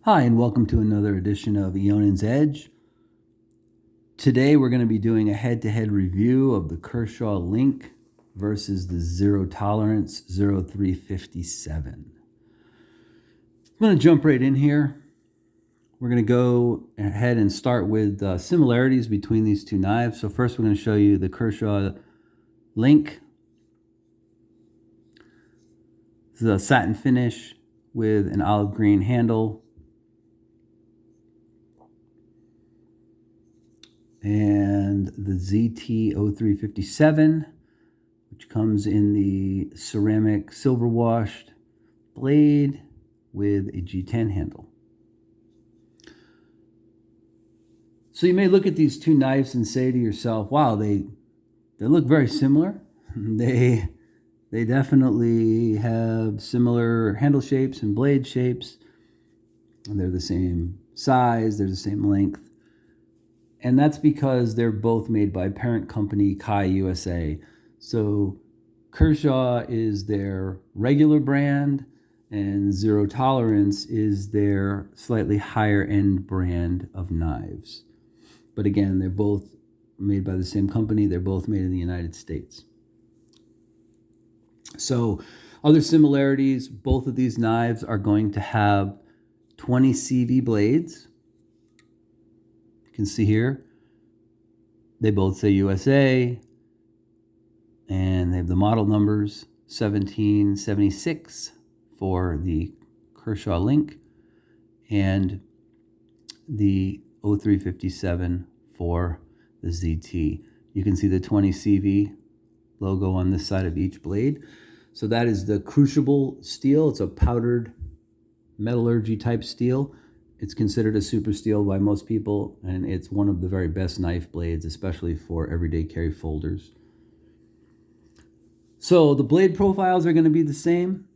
Hi, and welcome to another edition of Ionan's Edge. Today we're going to be doing a head-to-head review of the Kershaw Link versus the Zero Tolerance 0357. I'm going to jump right in here. We're going to go ahead and start with similarities between these two knives. So first we're going to show you the Kershaw Link. This is a satin finish with an olive green handle. And the ZT0357, which comes in the ceramic silver washed blade with a G10 handle. So you may look at these two knives and say to yourself, wow, they look very similar. They definitely have similar handle shapes and blade shapes. And they're the same size, they're the same length. And that's because they're both made by parent company Kai USA. So Kershaw is their regular brand and Zero Tolerance is their slightly higher end brand of knives. But again, they're both made by the same company. They're both made in the United States. So other similarities, both of these knives are going to have 20 CV blades. You can see here, they both say USA, and they have the model numbers 1776 for the Kershaw Link and the 0357 for the ZT. You can see the 20 CV logo on this side of each blade. So that is the crucible steel. It's a powdered metallurgy type steel. It's considered a super steel by most people, and it's one of the very best knife blades, especially for everyday carry folders. So the blade profiles are going to be the same.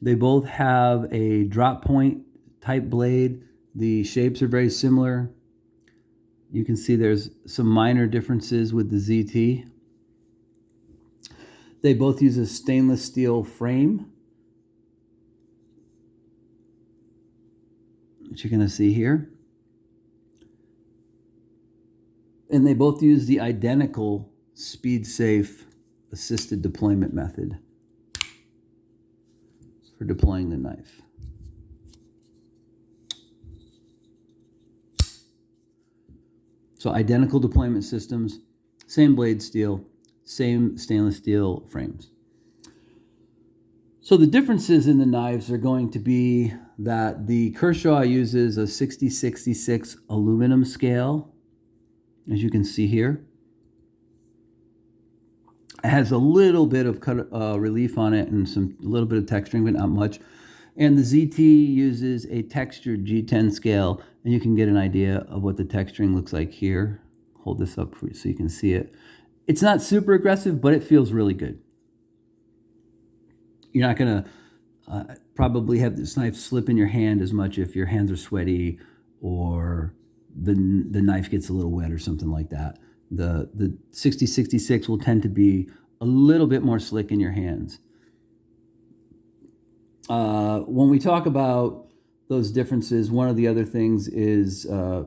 They both have a drop point type blade. The shapes are very similar. You can see there's some minor differences with the ZT. They both use a stainless steel frame, which you're going to see here. And they both use the identical speed-safe assisted deployment method for deploying the knife. So identical deployment systems, same blade steel, same stainless steel frames. So the differences in the knives are going to be that the Kershaw uses a 60-66 aluminum scale, as you can see here. It has a little bit of relief on it and a little bit of texturing, but not much. And the ZT uses a textured G10 scale, and you can get an idea of what the texturing looks like here. Hold this up for you so you can see it. It's not super aggressive, but it feels really good. You're not going to probably have this knife slip in your hand as much if your hands are sweaty or the knife gets a little wet or something like that. The 60-66 will tend to be a little bit more slick in your hands. When we talk about those differences, one of the other things is I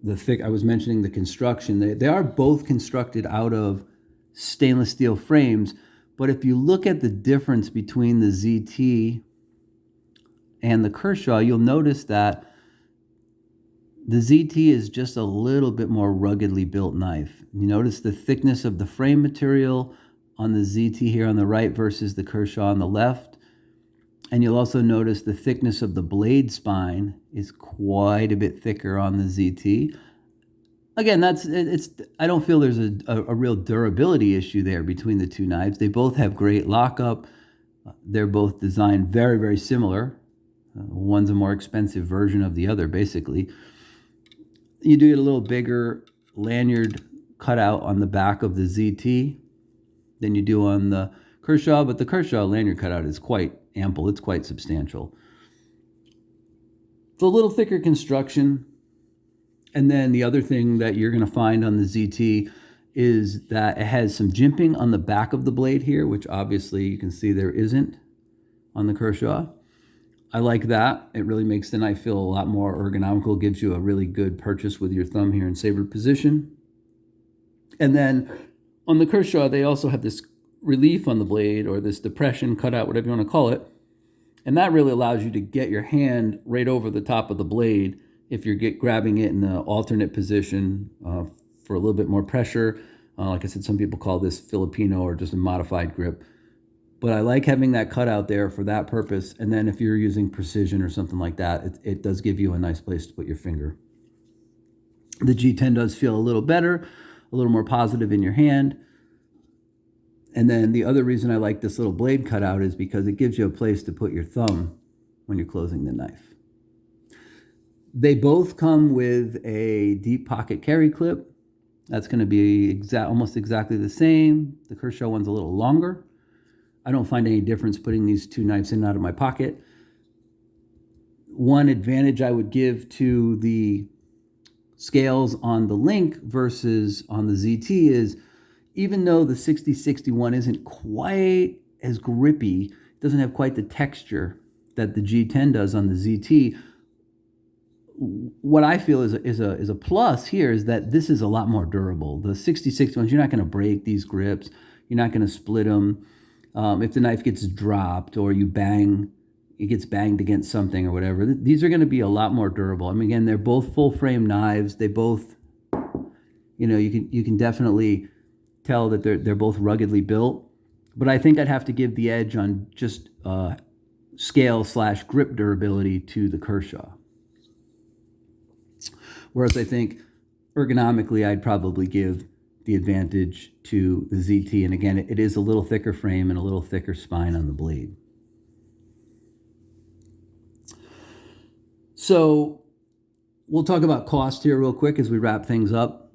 was mentioning the construction. They are both constructed out of stainless steel frames. But if you look at the difference between the ZT and the Kershaw, you'll notice that the ZT is just a little bit more ruggedly built knife. You notice the thickness of the frame material on the ZT here on the right versus the Kershaw on the left. And you'll also notice the thickness of the blade spine is quite a bit thicker on the ZT. Again, I don't feel there's a real durability issue there between the two knives. They both have great lockup. They're both designed very, very similar. One's a more expensive version of the other, basically. You do get a little bigger lanyard cutout on the back of the ZT than you do on the Kershaw, but the Kershaw lanyard cutout is quite ample. It's quite substantial. It's a little thicker construction. And then the other thing that you're going to find on the ZT is that it has some jimping on the back of the blade here, which obviously you can see there isn't on the Kershaw. I like that. It really makes the knife feel a lot more ergonomical, gives you a really good purchase with your thumb here in saber position. And then on the Kershaw, they also have this relief on the blade, or this depression, cutout, whatever you want to call it. And that really allows you to get your hand right over the top of the blade if you're grabbing it in the alternate position for a little bit more pressure. Like I said, some people call this Filipino or just a modified grip. But I like having that cutout there for that purpose. And then if you're using precision or something like that, it does give you a nice place to put your finger. The G10 does feel a little better, a little more positive in your hand. And then the other reason I like this little blade cutout is because it gives you a place to put your thumb when you're closing the knife. They both come with a deep pocket carry clip. That's going to be almost exactly the same. The Kershaw one's a little longer. I don't find any difference putting these two knives in and out of my pocket. One advantage I would give to the scales on the Link versus on the ZT is, even though the 6061 isn't quite as grippy, it doesn't have quite the texture that the G10 does on the ZT, what I feel is a plus here is that this is a lot more durable. The 6061s, you're not going to break these grips. You're not going to split them. If the knife gets dropped or you bang, it gets banged against something or whatever, these are going to be a lot more durable. I mean, again, they're both full frame knives. They both, you can definitely tell that they're both ruggedly built. But I think I'd have to give the edge on just scale/grip durability to the Kershaw. Whereas I think ergonomically, I'd probably give the advantage to the ZT. And again, it is a little thicker frame and a little thicker spine on the blade. So we'll talk about cost here real quick as we wrap things up.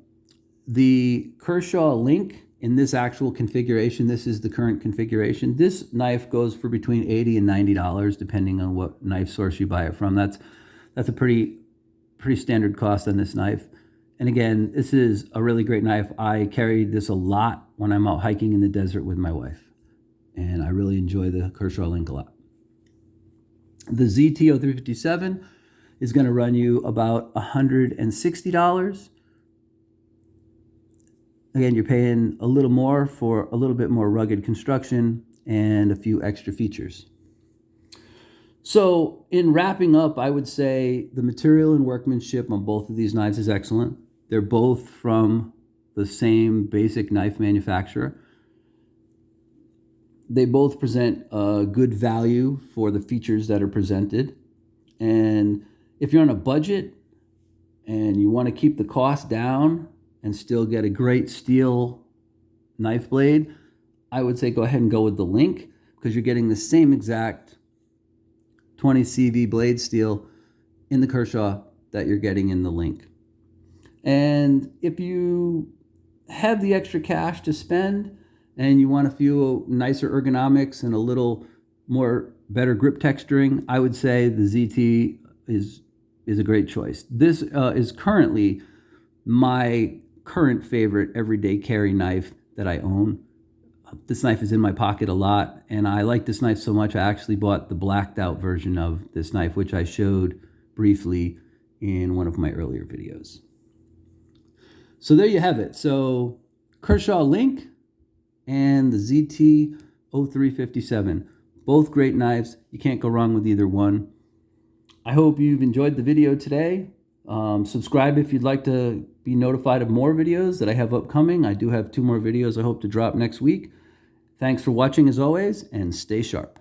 The Kershaw Link in this actual configuration, this is the current configuration. This knife goes for between $80 and $90, depending on what knife source you buy it from. That's a pretty standard cost on this knife. And again, this is a really great knife. I carry this a lot when I'm out hiking in the desert with my wife. And I really enjoy the Kershaw Link a lot. The ZT-0357 is going to run you about $160. Again, you're paying a little more for a little bit more rugged construction and a few extra features. So in wrapping up, I would say the material and workmanship on both of these knives is excellent. They're both from the same basic knife manufacturer. They both present a good value for the features that are presented. And if you're on a budget and you want to keep the cost down and still get a great steel knife blade, I would say go ahead and go with the Link, because you're getting the same exact 20 CV blade steel in the Kershaw that you're getting in the Link. And if you have the extra cash to spend and you want a few nicer ergonomics and a little more better grip texturing, I would say the ZT is a great choice. This is currently my current favorite everyday carry knife that I own. This knife is in my pocket a lot, and I like this knife so much I actually bought the blacked out version of this knife, which I showed briefly in one of my earlier videos. So there you have it. So Kershaw Link and the ZT-0357, both great knives. You can't go wrong with either one. I hope you've enjoyed the video today. Subscribe if you'd like to be notified of more videos that I have upcoming. I do have 2 more videos I hope to drop next week. Thanks for watching as always, and stay sharp.